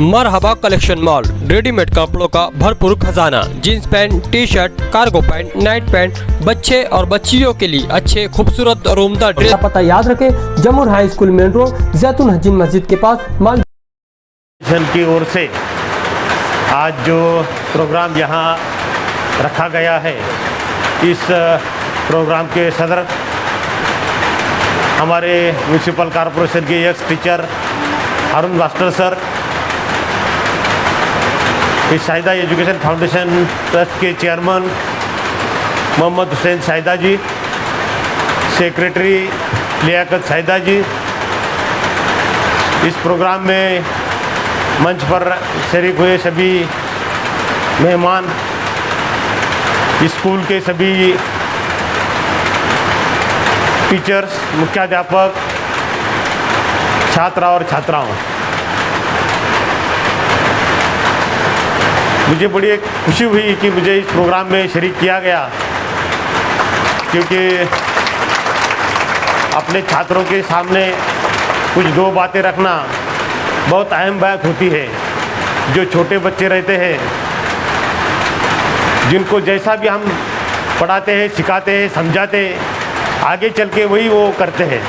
मरहबा collection mall, readymade कपड़ों का भरपूर खजाना। Jeans pant, T shirt, cargo pant, night pant, बच्चे और बच्चियों के लिए अच्छे खूबसूरत और उम्दा ड्रेस। पता याद रखें, जमुर हाई स्कूल मेन रोड, जैतून हजीन मस्जिद के पास माल की ओर से आज जो प्रोग्राम यहाँ रखा गया है, इस प्रोग्राम के सदर हमारे म्यूनसिपल कॉरपोरेशन के एक्स टीचर हारून मास्टर सर, इस शाहिदा एजुकेशन फाउंडेशन ट्रस्ट के चेयरमैन मोहम्मद हुसैन शाहिदा जी, सेक्रेटरी लियाकत शाहिदा जी, इस प्रोग्राम में मंच पर शरीक हुए सभी मेहमान, स्कूल के सभी टीचर्स, मुख्याध्यापक, छात्रा और छात्राओं, मुझे बड़ी खुशी हुई कि मुझे इस प्रोग्राम में शरीक किया गया, क्योंकि अपने छात्रों के सामने कुछ दो बातें रखना बहुत अहम बात होती है। जो छोटे बच्चे रहते हैं, जिनको जैसा भी हम पढ़ाते हैं, सिखाते हैं, समझाते हैं, आगे चल के वही वो करते हैं।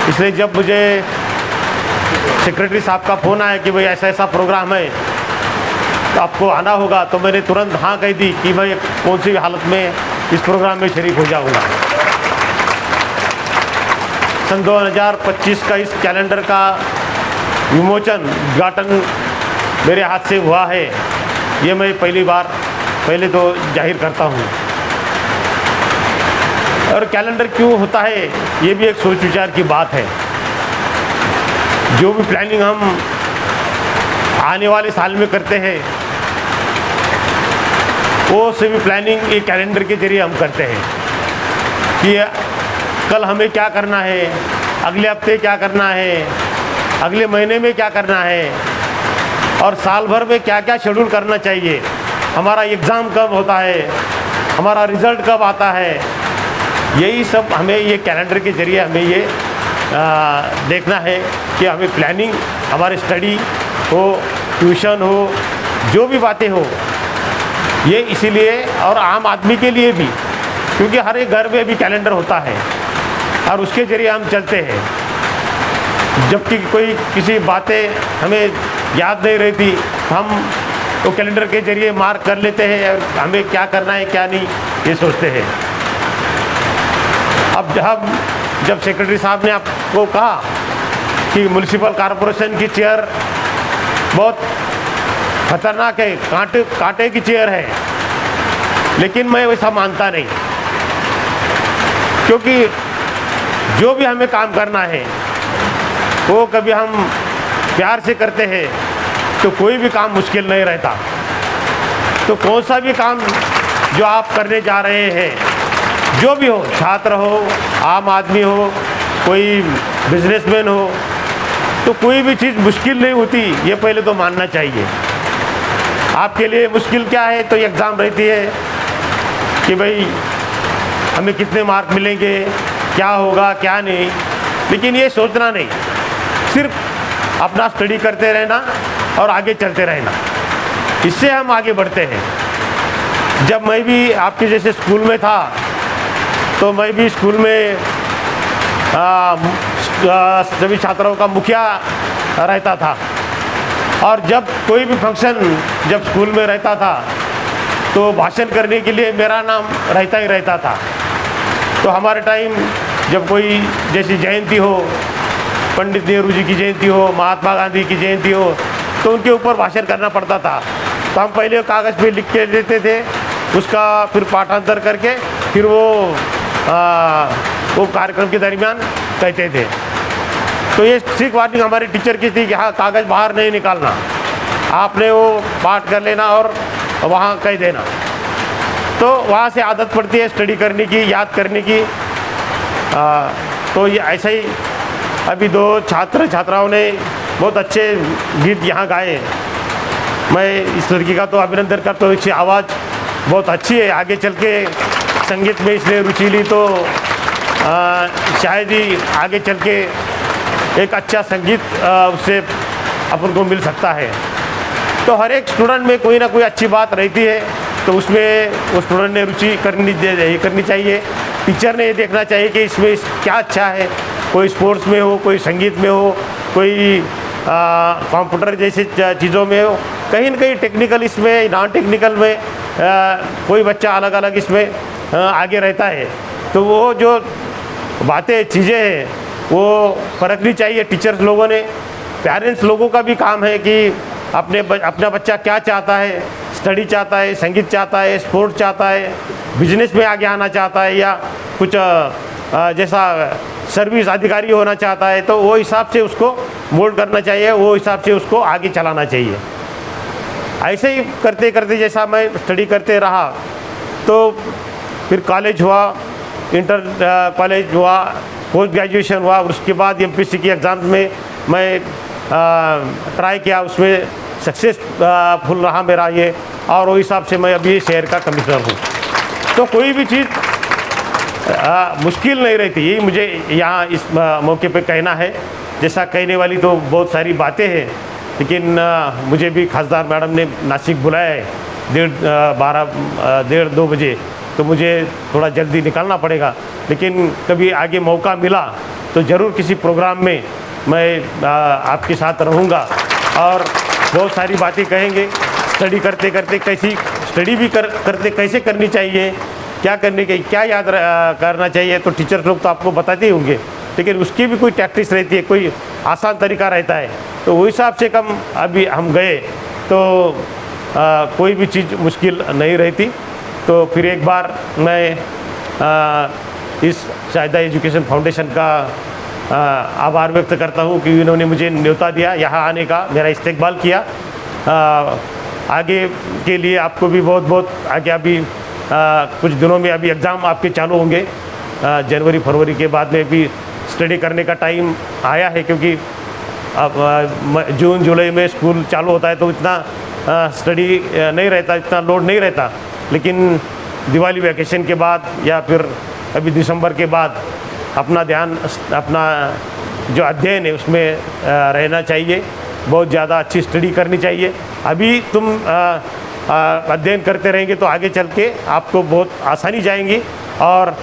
इसलिए जब मुझे सेक्रेटरी साहब का फ़ोन आया कि भाई ऐसा ऐसा प्रोग्राम है तो आपको आना होगा, तो मैंने तुरंत हाँ कह दी कि मैं कौन सी हालत में इस प्रोग्राम में शरीक हो जाऊंगा। सन 2025 का इस कैलेंडर का विमोचन, उद्घाटन मेरे हाथ से हुआ है, ये मैं पहले तो जाहिर करता हूँ। और कैलेंडर क्यों होता है, ये भी एक सोच विचार की बात है। जो भी प्लानिंग हम आने वाले साल में करते हैं, वो सभी प्लानिंग एक कैलेंडर के जरिए हम करते हैं कि कल हमें क्या करना है, अगले हफ्ते क्या करना है, अगले महीने में क्या करना है, और साल भर में क्या क्या शेड्यूल करना चाहिए, हमारा एग्ज़ाम कब होता है, हमारा रिज़ल्ट कब आता है। यही सब हमें ये कैलेंडर के जरिए हमें ये देखना है कि हमें प्लानिंग, हमारे स्टडी हो, ट्यूशन हो, जो भी बातें हो, ये इसीलिए, और आम आदमी के लिए भी, क्योंकि हर एक घर में भी कैलेंडर होता है और उसके ज़रिए हम चलते हैं। जबकि कोई किसी बातें हमें याद नहीं रहती, हम तो कैलेंडर के ज़रिए मार्क कर लेते हैं, हमें क्या करना है क्या नहीं ये सोचते हैं। अब जब सेक्रेटरी साहब ने आपको कहा कि म्यूनसिपल कॉरपोरेशन की चेयर बहुत खतरनाक है, कांटे की चेयर है, लेकिन मैं वैसा मानता नहीं, क्योंकि जो भी हमें काम करना है वो कभी हम प्यार से करते हैं तो कोई भी काम मुश्किल नहीं रहता। तो कौन सा भी काम जो आप करने जा रहे हैं, जो भी हो, छात्र हो, आम आदमी हो, कोई बिजनेसमैन हो, तो कोई भी चीज़ मुश्किल नहीं होती, ये पहले तो मानना चाहिए। आपके लिए मुश्किल क्या है, तो एग्ज़ाम रहती है कि भाई हमें कितने मार्क मिलेंगे, क्या होगा क्या नहीं, लेकिन ये सोचना नहीं, सिर्फ अपना स्टडी करते रहना और आगे चलते रहना, इससे हम आगे बढ़ते हैं। जब मैं भी आपके जैसे स्कूल में था, तो मैं भी स्कूल में सभी छात्रों का मुखिया रहता था, और जब कोई भी फंक्शन जब स्कूल में रहता था तो भाषण करने के लिए मेरा नाम रहता ही रहता था। तो हमारे टाइम जब कोई जैसी जयंती हो, पंडित नेहरू जी की जयंती हो, महात्मा गांधी की जयंती हो, तो उनके ऊपर भाषण करना पड़ता था। तो हम पहले कागज़ पे लिख के देते थे, उसका फिर पाठांतर करके फिर वो कार्यक्रम के दरमियान कहते थे। तो ये स्ट्रिक्ट वार्निंग हमारे टीचर की थी कि हाँ, कागज़ बाहर नहीं निकालना, आपने वो पाठ कर लेना और वहाँ कह देना। तो वहाँ से आदत पड़ती है स्टडी करने की, याद करने की। तो ये ऐसा ही अभी दो छात्राओं ने बहुत अच्छे गीत यहाँ गाए। मैं इस लड़की का तो अभिनंदन करता हूँ, इसकी आवाज़ बहुत अच्छी है, आगे चल के संगीत में इसने रुचि ली तो शायद ही आगे चल के एक अच्छा संगीत उससे अपन को मिल सकता है। तो हर एक स्टूडेंट में कोई ना कोई अच्छी बात रहती है, तो उसमें वो स्टूडेंट ने रुचि करनी चाहिए। टीचर ने ये देखना चाहिए कि इसमें क्या अच्छा है, कोई स्पोर्ट्स में हो, कोई संगीत में हो, कोई कंप्यूटर जैसी चीज़ों में हो, कहीं ना कहीं टेक्निकल इसमें, नॉन टेक्निकल में कोई बच्चा अलग अलग इसमें आगे रहता है। तो वो जो बातें चीज़ें हैं वो परखनी चाहिए टीचर्स लोगों ने। पेरेंट्स लोगों का भी काम है कि अपना बच्चा क्या चाहता है, स्टडी चाहता है, संगीत चाहता है, स्पोर्ट्स चाहता है, बिजनेस में आगे आना चाहता है, या कुछ जैसा सर्विस अधिकारी होना चाहता है, तो वो हिसाब से उसको मोल्ड करना चाहिए, वो हिसाब से उसको आगे चलाना चाहिए। ऐसे ही करते करते जैसा मैं स्टडी करते रहा, तो फिर कॉलेज हुआ, इंटर कॉलेज हुआ, पोस्ट ग्रेजुएशन हुआ, उसके बाद एमपीएससी की एग्ज़ाम में मैं ट्राई किया, उसमें सक्सेसफुल रहा मेरा ये, और वो हिसाब से मैं अभी शहर का कमिश्नर हूँ। तो कोई भी चीज़ मुश्किल नहीं रहती, यही मुझे यहाँ इस मौके पे कहना है। जैसा कहने वाली तो बहुत सारी बातें हैं, लेकिन मुझे भी खासदार मैडम ने नासिक बुलाया है 1:30 बजे, तो मुझे थोड़ा जल्दी निकलना पड़ेगा। लेकिन कभी आगे मौका मिला तो ज़रूर किसी प्रोग्राम में मैं आपके साथ रहूँगा और बहुत सारी बातें कहेंगे। स्टडी करते करते कैसी स्टडी भी करते कैसे करनी चाहिए, क्या करने के क्या याद करना चाहिए, तो टीचर लोग तो आपको बताते ही होंगे, लेकिन उसकी भी कोई टैक्टिस रहती है, कोई आसान तरीका रहता है। तो वो हिसाब से अभी हम गए तो कोई भी चीज़ मुश्किल नहीं रहती। तो फिर एक बार मैं इस शाहिदा एजुकेशन फाउंडेशन का आभार व्यक्त करता हूँ कि इन्होंने मुझे न्योता दिया यहाँ आने का, मेरा इस्तेकबाल किया। आगे के लिए आपको भी बहुत बहुत आगे अभी कुछ दिनों में अभी एग्ज़ाम आपके चालू होंगे, जनवरी फरवरी के बाद में भी स्टडी करने का टाइम आया है, क्योंकि अब जून जुलाई में स्कूल चालू होता है तो इतना स्टडी नहीं रहता, इतना लोड नहीं रहता। लेकिन दिवाली वैकेशन के बाद या फिर अभी दिसंबर के बाद अपना ध्यान, अपना जो अध्ययन है उसमें रहना चाहिए, बहुत ज़्यादा अच्छी स्टडी करनी चाहिए। अभी तुम अध्ययन करते रहेंगे तो आगे चल के आपको बहुत आसानी जाएंगी, और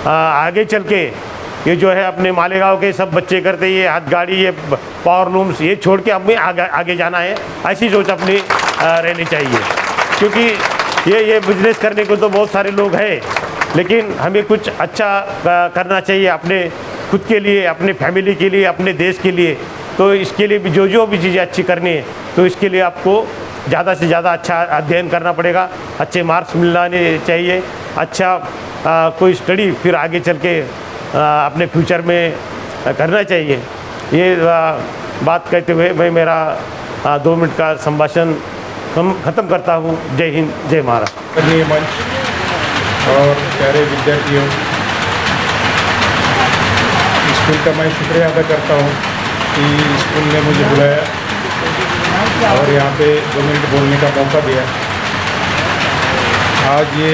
आगे चल के ये जो है अपने मालेगांव के सब बच्चे करते, ये हाथ गाड़ी, ये पावर लूम्स, ये छोड़ के हमें आगे जाना है, ऐसी सोच अपनी रहनी चाहिए। क्योंकि ये बिज़नेस करने को तो बहुत सारे लोग हैं, लेकिन हमें कुछ अच्छा करना चाहिए अपने खुद के लिए, अपने फैमिली के लिए, अपने देश के लिए। तो इसके लिए भी जो भी चीज़ें अच्छी करनी है, तो इसके लिए आपको ज़्यादा से ज़्यादा अच्छा अध्ययन करना पड़ेगा, अच्छे मार्क्स मिलने चाहिए, अच्छा कोई स्टडी फिर आगे चल के अपने फ्यूचर में करना चाहिए। ये बात कहते हुए मैं मेरा 2 मिनट का संभाषण ख़त्म करता हूँ। जय हिंद, जय महाराष्ट्र। आदरणीय मंच और प्यारे विद्यार्थियों, स्कूल का मैं शुक्रिया अदा करता हूँ कि स्कूल ने मुझे बुलाया और यहाँ पे 2 मिनट बोलने का मौका दिया। आज ये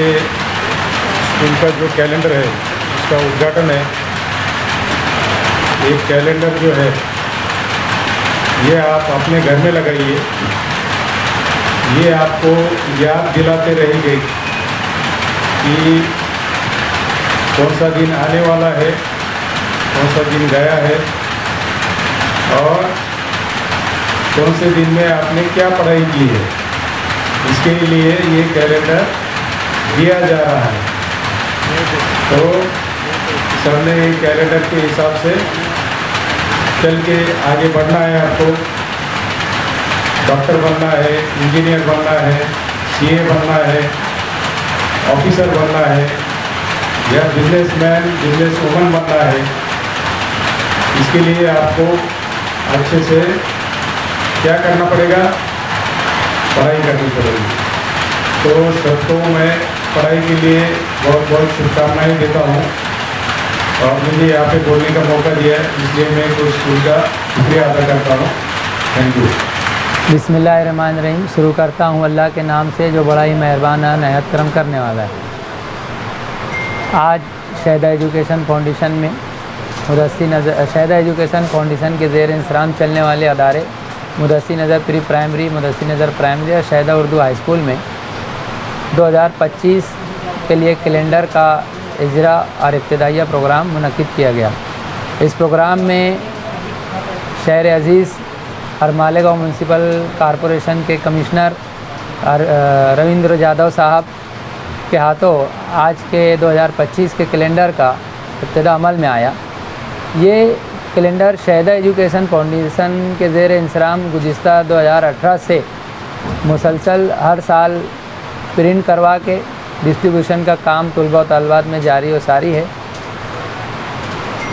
स्कूल का जो कैलेंडर है उसका उद्घाटन है। एक कैलेंडर जो है ये आप अपने घर में लगाइए, ये आपको याद दिलाते रहेंगे कि कौन सा दिन आने वाला है, कौन सा दिन गया है, और कौन से दिन में आपने क्या पढ़ाई की है। इसके लिए ये कैलेंडर दिया जा रहा है। तो सर ने कैलेंडर के हिसाब से चल के आगे बढ़ना है। आपको डॉक्टर बनना है, इंजीनियर बनना है, सीए बनना है, ऑफिसर बनना है, या बिजनेसमैन, बिजनेसवुमन बनना है। इसके लिए आपको अच्छे से क्या करना पड़ेगा, पढ़ाई करनी पड़ेगी। तो सबको मैं पढ़ाई के लिए बहुत बहुत शुभकामनाएँ देता हूँ, और मुझे यहाँ पे बोलने का मौका दिया है, इसलिए मैं तो स्कूल का शुक्रिया अदा करता हूँ। Thank you. बिस्मिल्लाहिर्रहमानिर्रहीम। शुरू करता हूँ अल्लाह के नाम से जो बड़ा ही मेहरबान है, नहायत करम करने वाला है। आज शाहिदा एजुकेशन फाउंडेशन में शहादा एजुकेशन फाउंडेशन के ज़ेर इंसराम चलने वाले अदारे मुदस्सिर नज़र प्री प्राइमरी, मुदस्सिर नज़र प्राइमरी और शहदा उर्दू हाई स्कूल में 2025 के लिए कैलेंडर का इजरा और इब्तिदाइया प्रोग्राम मुनक्किद किया गया। इस प्रोग्राम में शहर अज़ीज़ और मालेगांव म्यूनसिपल कॉरपोरेशन के कमिश्नर रविंद्र यादव साहब के हाथों आज के 2025 के कैलेंडर का इब्तिदा अमल में आया। ये कैलेंडर शहदा एजुकेशन फाउंडेशन के ज़ेर इंसराम गुज़िश्ता 2018 से मुसलसल हर साल प्रिंट करवा के डिस्ट्रीब्यूशन का काम तलबा और तलबात में जारी व सारी है।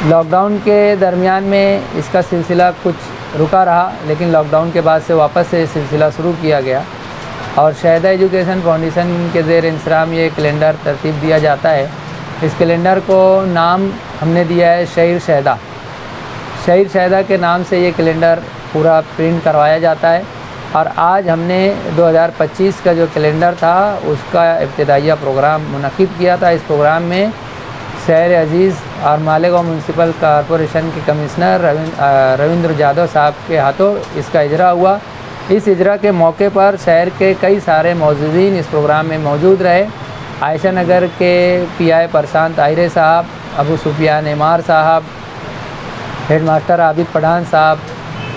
लॉकडाउन के दरमियान में इसका सिलसिला कुछ रुका रहा, लेकिन लॉकडाउन के बाद से वापस से सिलसिला शुरू किया गया और शहदा एजुकेशन फाउंडेशन के ज़ेर इंसराम ये कैलेंडर तरतीब दिया जाता है। इस कैलेंडर को नाम हमने दिया है शहीर शहदा। शहीर शहदा के नाम से ये कैलेंडर पूरा प्रिंट करवाया जाता है और आज हमने 2025 का जो कैलेंडर था उसका इब्तिदाइया प्रोग्राम मुनक्किद किया था। इस प्रोग्राम में शहर अज़ीज़ और मालेगांव म्यूनसिपल कॉरपोरेशन के कमिश्नर रविंद्र यादव साहब के हाथों इसका इजरा हुआ। इस इजरा के मौके पर शहर के कई सारे मौजूदीन इस प्रोग्राम में मौजूद रहे। आयशा नगर के पीआई प्रशांत आहिरे साहब, अबू सुफियान एमार साहब, हेड मास्टर आबिद पठान साहब,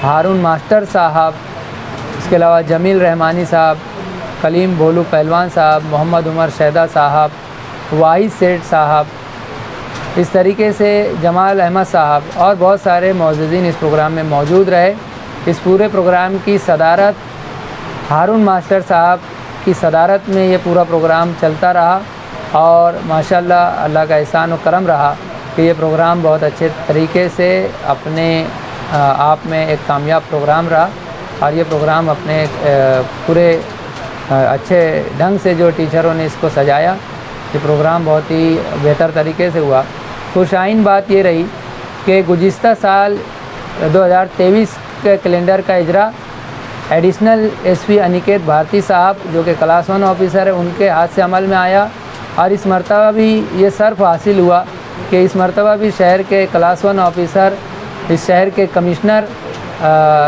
हारून मास्टर साहब, इसके अलावा जमील रहमानी साहब, कलीम भोलू पहलवान साहब, मोहम्मद उमर शहदा साहब, वाहिद सेठ साहब, इस तरीके से जमाल अहमद साहब और बहुत सारे मौजूदीन इस प्रोग्राम में मौजूद रहे। इस पूरे प्रोग्राम की सदारत हारून मास्टर साहब की सदारत में ये पूरा प्रोग्राम चलता रहा और माशाल्लाह अल्लाह का एहसान व करम रहा कि ये प्रोग्राम बहुत अच्छे तरीके से अपने आप में एक कामयाब प्रोग्राम रहा और ये प्रोग्राम अपने पूरे अच्छे ढंग से जो टीचरों ने इसको सजाया, ये प्रोग्राम बहुत ही बेहतर तरीके से हुआ। खुशाइन बात ये रही कि गुज़िश्ता साल 2023 के कैलेंडर का इजरा एडिशनल एसपी अनिकेत भारती साहब जो कि क्लास 1 ऑफिसर है उनके हाथ से अमल में आया और इस मरतबा भी ये सर्फ हासिल हुआ कि इस मरतबा भी शहर के क्लास 1 ऑफिसर, इस शहर के कमिश्नर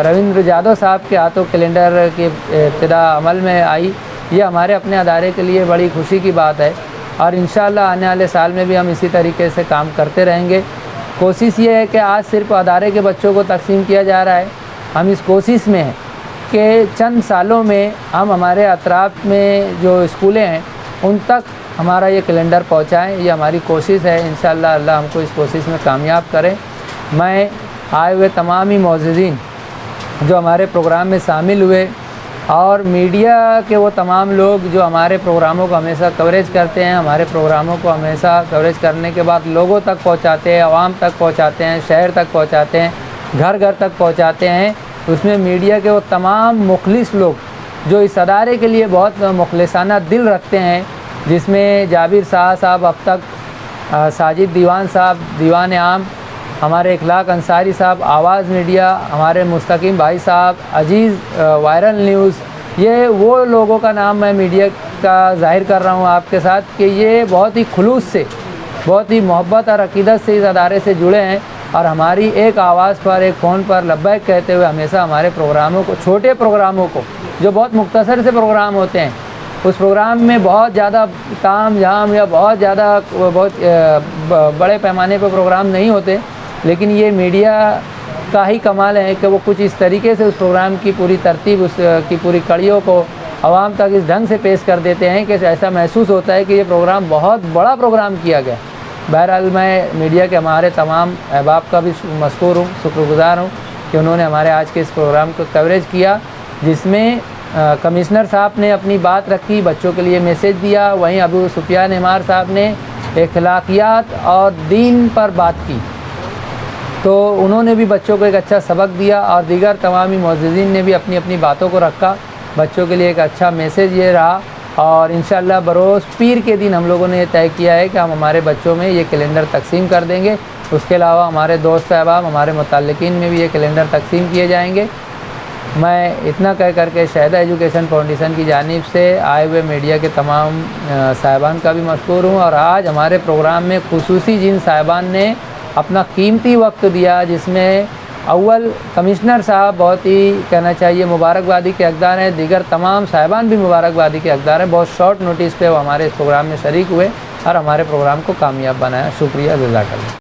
रविंद्र यादव साहब के हाथों कैलेंडर की इब्तिदा अमल में आई। ये हमारे अपने अदारे के लिए बड़ी खुशी की बात है और इंशाअल्लाह आने वाले साल में भी हम इसी तरीके से काम करते रहेंगे। कोशिश ये है कि आज सिर्फ अदारे के बच्चों को तकसीम किया जा रहा है, हम इस कोशिश में हैं कि चंद सालों में हम हमारे अतराफ़ में जो स्कूलें हैं उन तक हमारा ये कैलेंडर पहुँचाएँ। ये हमारी कोशिश है, इंशाअल्लाह अल्लाह हमको इस कोशिश में कामयाब करें। मैं आए हुए तमाम ही मौजूदीन जो हमारे प्रोग्राम में शामिल हुए और मीडिया के वो तमाम लोग जो हमारे प्रोग्रामों को हमेशा कवरेज करते हैं, हमारे प्रोग्रामों को हमेशा कवरेज करने के बाद लोगों तक पहुंचाते हैं, आवाम तक पहुंचाते हैं, शहर तक पहुंचाते हैं, घर घर तक पहुंचाते हैं, उसमें मीडिया के वो तमाम मुखलिस लोग जो इस अदारे के लिए बहुत मुखलिसाना दिल रखते हैं, जिसमें जाबिर शाह साहब, अब तक साजिद दीवान साहब, दीवान आम, हमारे इखलाक अंसारी साहब, आवाज़ मीडिया, हमारे मुस्तकीम भाई साहब, अजीज़ वायरल न्यूज़, ये वो लोगों का नाम मैं मीडिया का ज़ाहिर कर रहा हूँ आपके साथ कि ये बहुत ही खुलूस से, बहुत ही मोहब्बत और अक़ीदत से इस अदारे से जुड़े हैं और हमारी एक आवाज़ पर, एक फ़ोन पर लब्बैक कहते हुए हमेशा हमारे प्रोग्रामों को, छोटे प्रोग्रामों को जो बहुत मुख्तसर से प्रोग्राम होते हैं, उस प्रोग्राम में बहुत ज़्यादा ताम झाम या बहुत ज़्यादा बहुत बड़े पैमाने पर प्रोग्राम नहीं होते, लेकिन ये मीडिया का ही कमाल है कि वो कुछ इस तरीके से उस प्रोग्राम की पूरी तरतीब, उसकी पूरी कड़ियों को आवाम तक इस ढंग से पेश कर देते हैं कि ऐसा महसूस होता है कि ये प्रोग्राम बहुत बड़ा प्रोग्राम किया गया। बहरहाल मैं मीडिया के हमारे तमाम अहबाब का भी मशकूर हूँ, शुक्रगुज़ार हूँ कि उन्होंने हमारे आज के इस प्रोग्राम को कवरेज किया, जिसमें कमिश्नर साहब ने अपनी बात रखी, बच्चों के लिए मैसेज दिया, वहीं अबू सुफियान एमार साहब ने अखलाकियात और दीन पर बात की, तो उन्होंने भी बच्चों को एक अच्छा सबक दिया और दीगर तमामी मौजूदीन ने भी अपनी अपनी बातों को रखा। बच्चों के लिए एक अच्छा मैसेज ये रहा और इंशाअल्लाह बरोज़ पीर के दिन हम लोगों ने ये तय किया है कि हम हमारे बच्चों में ये कैलेंडर तकसीम कर देंगे। उसके अलावा हमारे दोस्त अहबाब, हमारे मुतल्लिकीन में भी ये कैलेंडर तकसीम किए जाएंगे। मैं इतना कह करके शहदा एजुकेशन फाउंडेशन की जानिब से आए हुए मीडिया के तमाम साहिबान का भी मशकूर हूँ और आज हमारे प्रोग्राम में खुसूसी जिन साहिबान ने अपना कीमती वक्त दिया, जिसमें अव्वल कमिश्नर साहब बहुत ही कहना चाहिए मुबारकबादी के हकदार हैं, दीगर तमाम साहिबान भी मुबारकबादी के हकदार हैं। बहुत शॉर्ट नोटिस पे वो हमारे इस प्रोग्राम में शरीक हुए और हमारे प्रोग्राम को कामयाब बनाया। शुक्रिया, जज़ाकल्लाह।